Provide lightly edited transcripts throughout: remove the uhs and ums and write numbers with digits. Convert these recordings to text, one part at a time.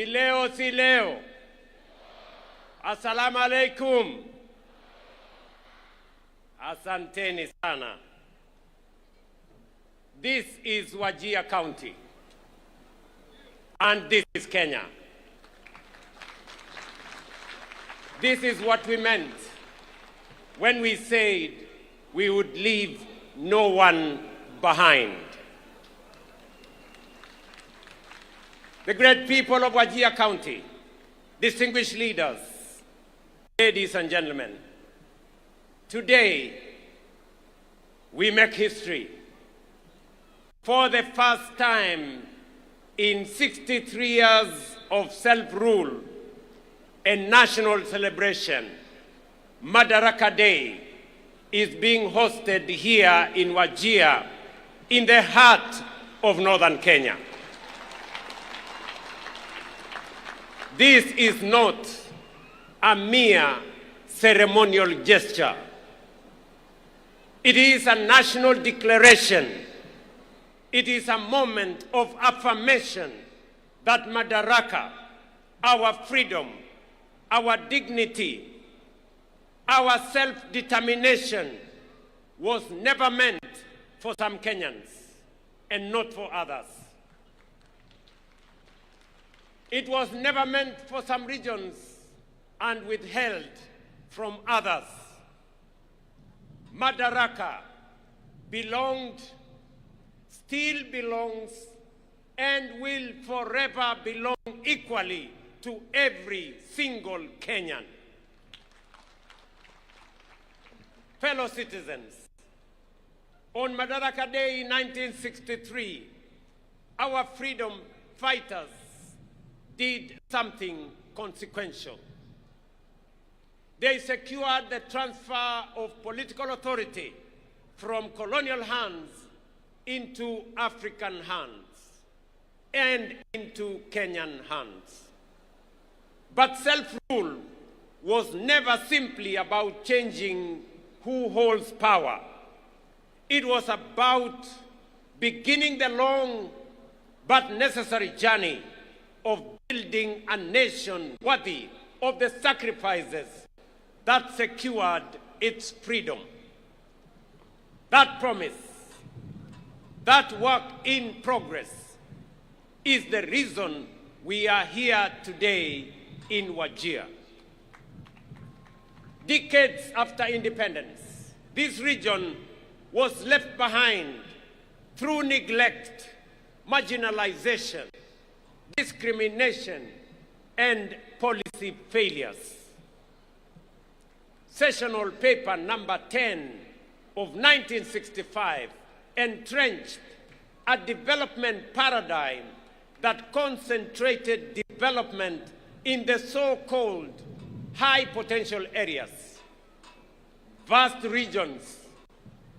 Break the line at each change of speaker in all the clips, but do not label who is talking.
Leo si leo. Assalamu alaikum. Asanteni sana. This is Wajir County. And this is Kenya. This is what we meant when we said we would leave no one behind. The great people of Wajir County, distinguished leaders, ladies and gentlemen, today we make history. For the first time in 63 years of self-rule and national celebration, Madaraka Day is being hosted here in Wajir, in the heart of northern Kenya. This is not a mere ceremonial gesture. It is a national declaration. It is a moment of affirmation that Madaraka, our freedom, our dignity, our self-determination was never meant for some Kenyans and not for others. It was never meant for some regions and withheld from others. Madaraka belonged, still belongs, and will forever belong equally to every single Kenyan. Fellow citizens, on Madaraka Day in 1963, our freedom fighters did something consequential. They secured the transfer of political authority from colonial hands into African hands and into Kenyan hands. But self-rule was never simply about changing who holds power. It was about beginning the long but necessary journey of building a nation worthy of the sacrifices that secured its freedom. That promise, that work in progress, is the reason we are here today in Wajir. Decades after independence, this region was left behind through neglect, marginalization, discrimination, and policy failures. Sessional paper number 10 of 1965 entrenched a development paradigm that concentrated development in the so-called high potential areas. Vast regions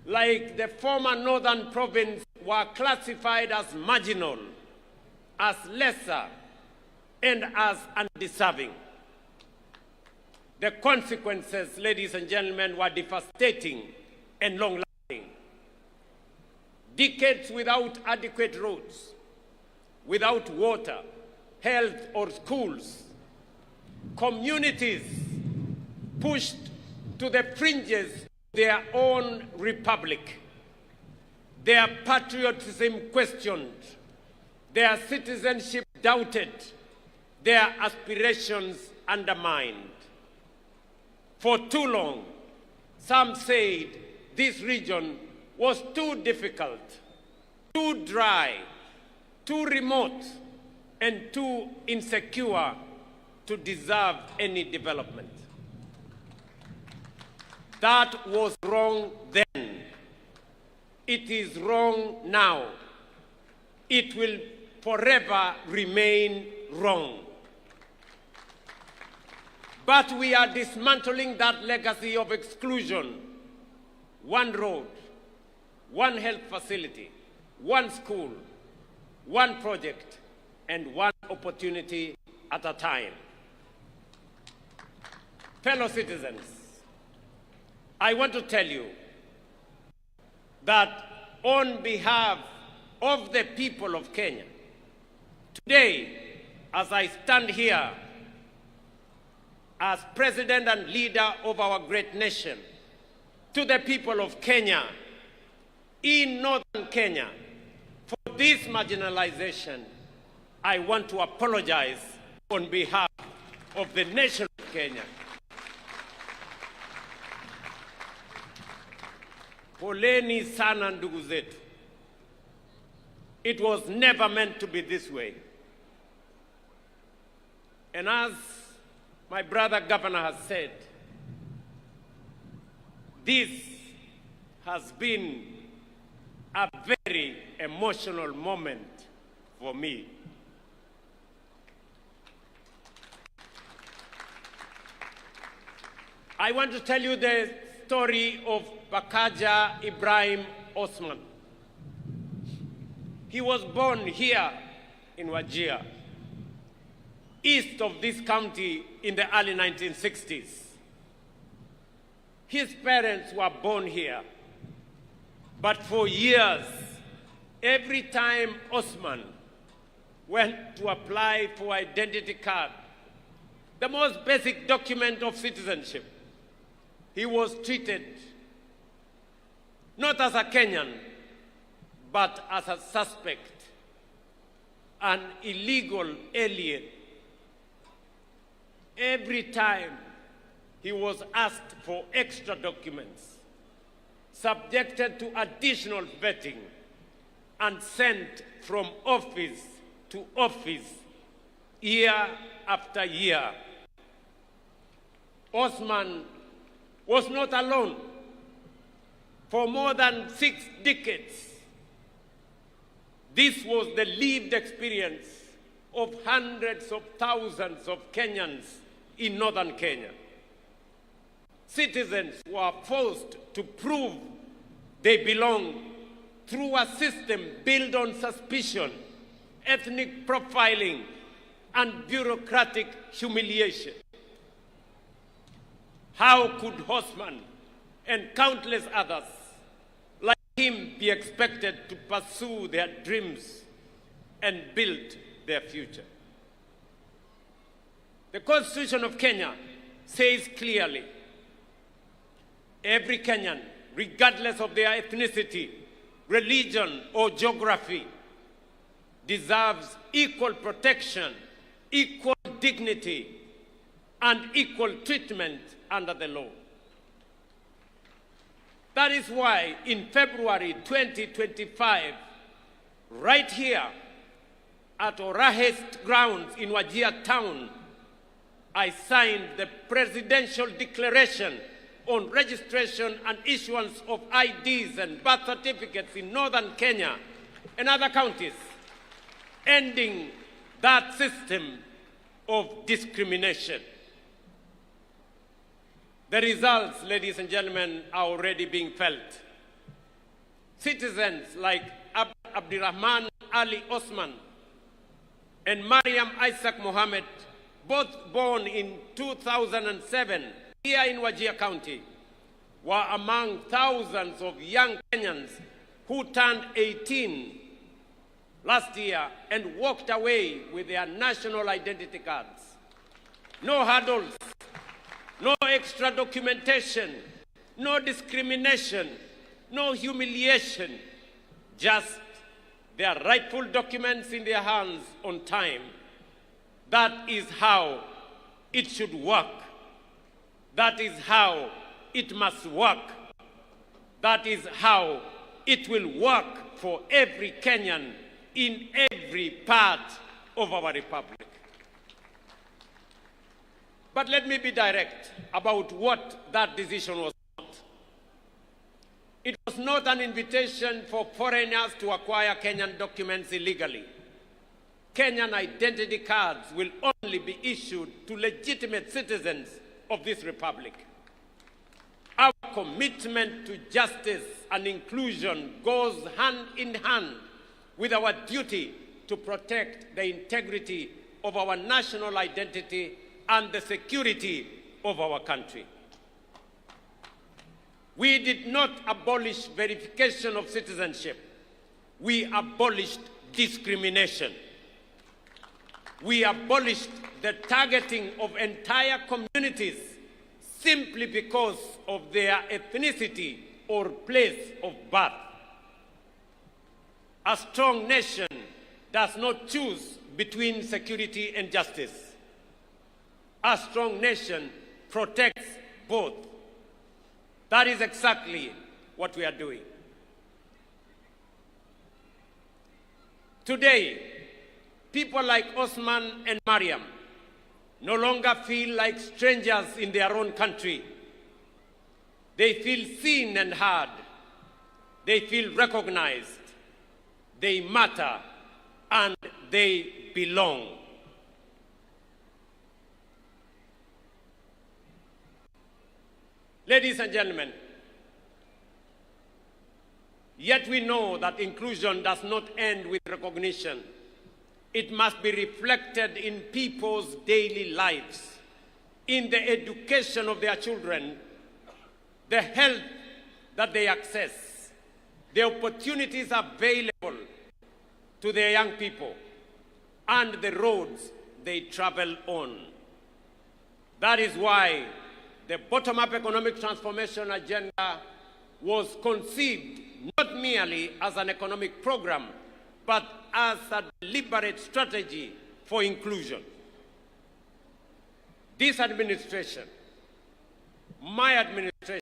like the former northern province were classified as marginal, as lesser, and as undeserving. The consequences, ladies and gentlemen, were devastating and long-lasting. Decades without adequate roads, without water, health, or schools. Communities pushed to the fringes of their own republic. Their patriotism questioned, their citizenship doubted, their aspirations undermined. For too long, some said this region was too difficult, too dry, too remote, and too insecure to deserve any development. That was wrong then. It is wrong now. It will forever remain wrong. But we are dismantling that legacy of exclusion. One road, one health facility, one school, one project, and one opportunity at a time. Fellow citizens, I want to tell you that on behalf of the people of Kenya, today as I stand here as president and leader of our great nation, to the people of Kenya, in northern Kenya, for this marginalization, I want to apologize on behalf of the nation of Kenya. Poleni sana ndugu zetu. It was never meant to be this way. And as my brother governor has said, this has been a very emotional moment for me. I want to tell you the story of Bakaja Ibrahim Osman. He was born here in Wajir, east of this county in the early 1960s. His parents were born here, but for years, every time Osman went to apply for identity card, the most basic document of citizenship, he was treated not as a Kenyan, but as a suspect, an illegal alien. Every time he was asked for extra documents, subjected to additional vetting, and sent from office to office, year after year. Osman was not alone. For more than 6 decades, this was the lived experience of hundreds of thousands of Kenyans in northern Kenya. Citizens were forced to prove they belong through a system built on suspicion, ethnic profiling, and bureaucratic humiliation. How could Osman and countless others like him be expected to pursue their dreams and build their future? The Constitution of Kenya says clearly, every Kenyan, regardless of their ethnicity, religion, or geography, deserves equal protection, equal dignity, and equal treatment under the law. That is why in February 2025, right here at Orahest grounds in Wajir town, I signed the Presidential Declaration on registration and issuance of IDs and birth certificates in northern Kenya and other counties, ending that system of discrimination. The results, ladies and gentlemen, are already being felt. Citizens like Abdirahman Ali Osman and Mariam Isaac Mohammed, both born in 2007 here in Wajir County, were among thousands of young Kenyans who turned 18 last year and walked away with their national identity cards. No hurdles, no extra documentation, no discrimination, no humiliation, just their rightful documents in their hands on time. That is how it should work. That is how it must work. That is how it will work for every Kenyan in every part of our republic. But let me be direct about what that decision was not. It was not an invitation for foreigners to acquire Kenyan documents illegally. Kenyan identity cards will only be issued to legitimate citizens of this republic. Our commitment to justice and inclusion goes hand in hand with our duty to protect the integrity of our national identity and the security of our country. We did not abolish verification of citizenship. We abolished discrimination. We abolished the targeting of entire communities simply because of their ethnicity or place of birth. A strong nation does not choose between security and justice. A strong nation protects both. That is exactly what we are doing. Today, people like Osman and Mariam no longer feel like strangers in their own country. They feel seen and heard. They feel recognized. They matter and they belong. Ladies and gentlemen, yet we know that inclusion does not end with recognition. It must be reflected in people's daily lives, in the education of their children, the health that they access, the opportunities available to their young people, and the roads they travel on. That is why the bottom-up economic transformation agenda was conceived not merely as an economic program, but as a deliberate strategy for inclusion. This administration, my administration,